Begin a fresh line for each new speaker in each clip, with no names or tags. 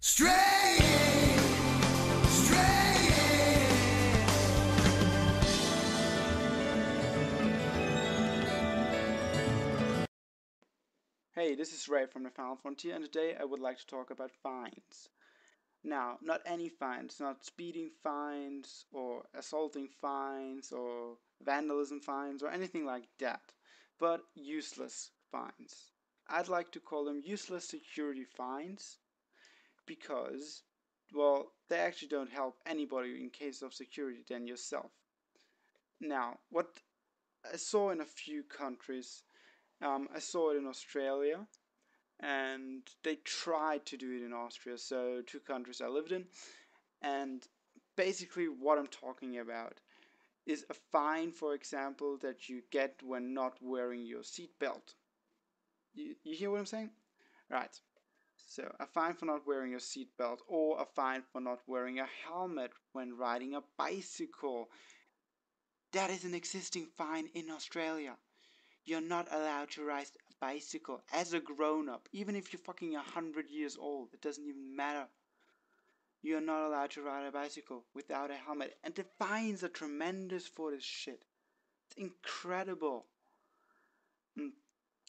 Straying, straying.
Hey, this is Ray from the Final Frontier, and today I would like to talk about fines. Now, not any fines, not speeding fines, or assaulting fines, or vandalism fines, or anything like that, but useless fines. I'd like to call them useless security fines because, well, they actually don't help anybody in case of security than yourself. Now, what I saw in a few countries, I saw it in Australia, and they tried to do it in Austria, so two countries I lived in. And basically, what I'm talking about is a fine, for example, that you get when not wearing your seatbelt. You hear what I'm saying? Right. So, a fine for not wearing your seatbelt, or a fine for not wearing a helmet when riding a bicycle. That is an existing fine in Australia. You're not allowed to ride a bicycle as a grown up, even if you're fucking 100 years old. It doesn't even matter. You're not allowed to ride a bicycle without a helmet. And the fines are tremendous for this shit. It's incredible.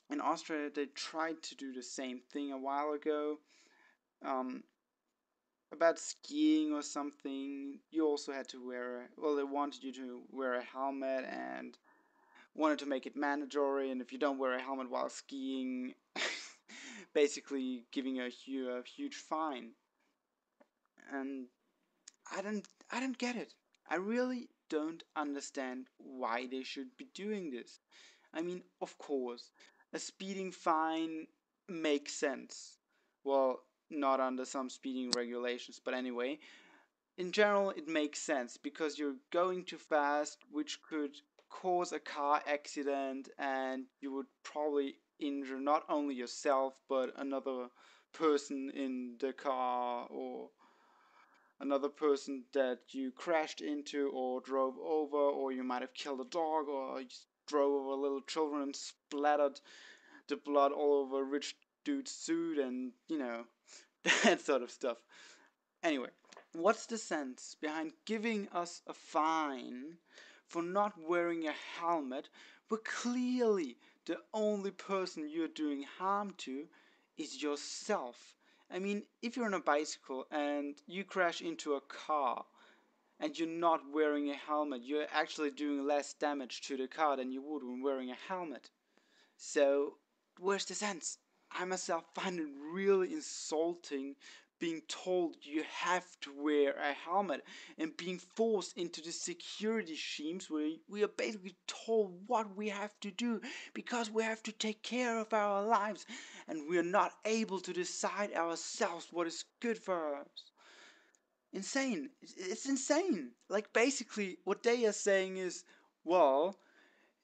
In Austria, they tried to do the same thing a while ago. Um, about skiing or something, you also had to wear. Well, they wanted you to wear a helmet and wanted to make it mandatory. And if you don't wear a helmet while skiing, basically giving a huge fine. And I don't get it. I really don't understand why they should be doing this. I mean, of course, a speeding fine makes sense. Well, not under some speeding regulations, but anyway, in general, it makes sense because you're going too fast, which could cause a car accident, and you would probably injure not only yourself but another person in the car, or another person that you crashed into or drove over, or you might have killed a dog, or you drove over little children and splattered the blood all over a rich dude's suit, and that sort of stuff. Anyway, what's the sense behind giving us a fine for not wearing a helmet, but clearly the only person you're doing harm to is yourself? I mean, if you're on a bicycle and you crash into a car and you're not wearing a helmet, you're actually doing less damage to the car than you would when wearing a helmet. So, where's the sense? I myself find it really insulting being told you have to wear a helmet and being forced into the security schemes where we are basically told what we have to do because we have to take care of our lives and we are not able to decide ourselves what is good for us. Insane. It's insane. Like, basically, what they are saying is, well,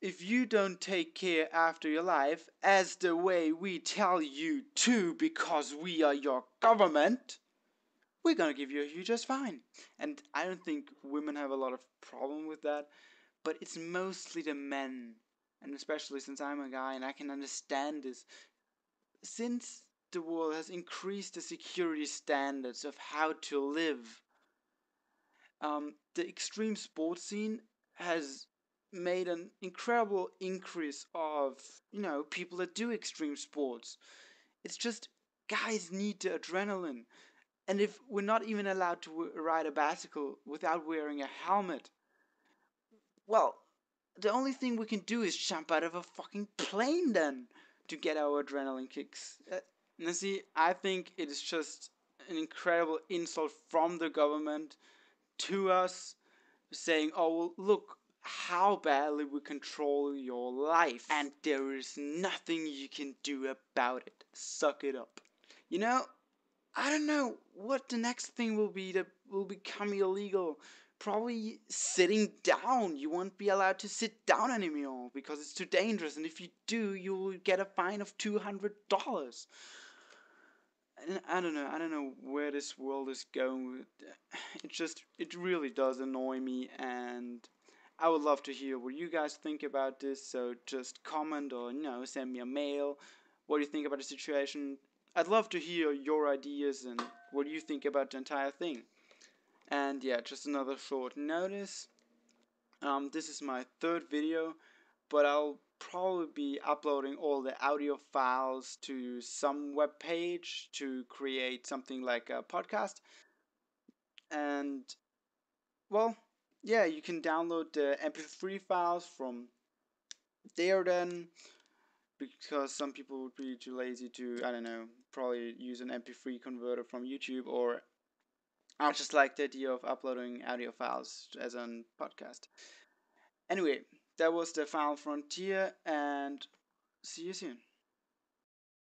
if you don't take care after your life as the way we tell you to because we are your government, we're gonna give you a huge ass fine. And I don't think women have a lot of problem with that, but it's mostly the men. And especially since I'm a guy and I can understand this. Since the world has increased the security standards of how to live, the extreme sports scene has made an incredible increase of people that do extreme sports. It's just guys need the adrenaline, and if we're not even allowed to ride a bicycle without wearing a helmet, well, the only thing we can do is jump out of a fucking plane then to get our adrenaline kicks. Now see, I think it is just an incredible insult from the government to us, saying, oh, well, look how badly we control your life, and there is nothing you can do about it. Suck it up. You know, I don't know what the next thing will be that will become illegal. Probably sitting down. You won't be allowed to sit down anymore because it's too dangerous, and if you do, you will get a fine of $200. I don't know where this world is going. It really does annoy me, and I would love to hear what you guys think about this. So just comment or send me a mail. What do you think about the situation? I'd love to hear your ideas and what you think about the entire thing. And yeah, just another short notice. This is my third video, but I'll probably be uploading all the audio files to some web page to create something like a podcast. And well, yeah, you can download the MP3 files from there then, because some people would be too lazy to, I don't know, probably use an MP3 converter from YouTube, or I just like the idea of uploading audio files as a podcast. Anyway, that was the Final Frontier, and see you soon.